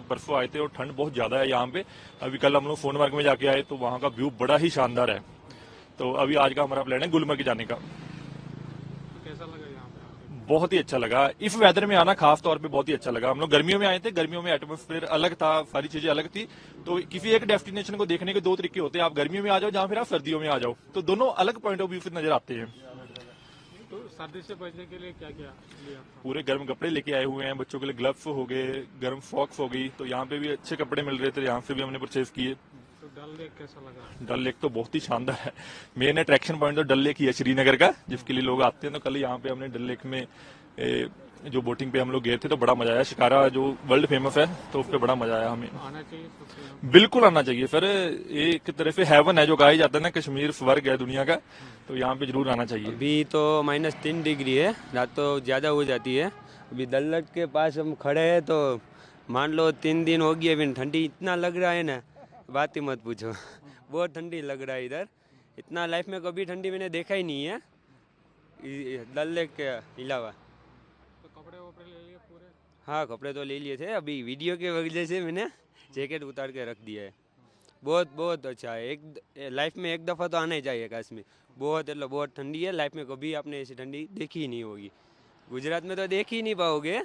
परसों आए थे और ठंड बहुत ज़्यादा है यहाँ पे। अभी कल हम लोग सोनमर्ग में जाके आए तो वहाँ का व्यू बड़ा ही शानदार है। तो अभी आज का हमारा प्लान है गुलमर्ग जाने का। कैसा लगा यहाँ पे आके? बहुत ही अच्छा लगा, इस वेदर में आना खास तौर पे बहुत ही अच्छा लगा। हम लोग गर्मियों में आए थे, गर्मियों में एटमोस्फेयर अलग था, सारी चीजें अलग थी। तो किसी एक डेस्टिनेशन को देखने के दो तरीके होते हैं, आप गर्मियों में आ जाओ जहाँ फिर आप सर्दियों में आ जाओ, तो दोनों अलग पॉइंट ऑफ व्यू से नजर आते हैं। तो सर्दी से बचने के लिए क्या क्या लिया? पूरे गर्म कपड़े लेके आए हुए हैं, बच्चों के लिए ग्लव्स हो गए, गर्म फ्रॉक्स हो गई, तो यहाँ पे भी अच्छे कपड़े मिल रहे थे, यहाँ से भी हमने परचेज किए। तो डल लेक कैसा लगा? डल लेक तो बहुत ही शानदार है। मेन अट्रैक्शन पॉइंट तो डल लेक ही है श्रीनगर का, जिसके लिए लोग आते हैं। तो कल यहाँ पे हमने डल लेक में जो बोटिंग पे हम लोग गए थे तो बड़ा मजा आया। शिकारा जो वर्ल्ड फेमस है तो उस पर बड़ा मजा आया हमें। आना चाहिए सबको यहाँ? बिल्कुल आना चाहिए सर, एक तरह से हेवन है जो कहा ही जाता है ना, कश्मीर स्वर्ग है दुनिया का, तो यहाँ पे जरूर आना चाहिए। अभी तो -3 डिग्री है, रात तो ज़्यादा हो जाती है। अभी डल लेक के पास हम खड़े हैं तो मान लो 3 दिन हो गए, अभी ठंडी इतना लग रहा है ना, बात ही मत पूछो। बहुत ठंडी लग रहा है इधर, इतना लाइफ में कभी ठंडी मैंने देखा ही नहीं है डल लेक के अलावा। तो कपड़े वपड़े ले लिए पूरे? हाँ, कपड़े तो ले लिए थे, अभी वीडियो के वजह से मैंने जैकेट उतार के रख दिया है। बहुत बहुत अच्छा है, एक लाइफ में एक दफ़ा तो आना ही चाहिए कश्मीर। बहुत ठंडी है, लाइफ में कभी आपने ऐसी ठंडी देखी ही नहीं होगी, गुजरात में तो देख ही नहीं पाओगे।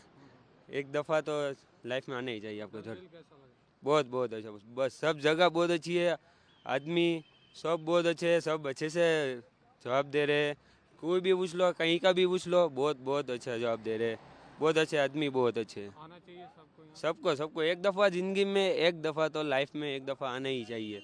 एक दफ़ा तो लाइफ में आना ही चाहिए आपको इधर। डल कैसा लगा? बहुत अच्छा, बस सब जगह बहुत अच्छी है, आदमी सब बहुत अच्छे हैं, सब अच्छे से जवाब दे रहे हैं। कोई भी पूछ लो, कहीं का भी पूछ लो, बहुत अच्छा जवाब दे रहे हैं। बहुत अच्छे आदमी, बहुत अच्छे हैं। आना चाहिए सबको यहाँ? सबको एक दफ़ा ज़िंदगी में, एक दफ़ा तो लाइफ में एक दफ़ा आना ही चाहिए।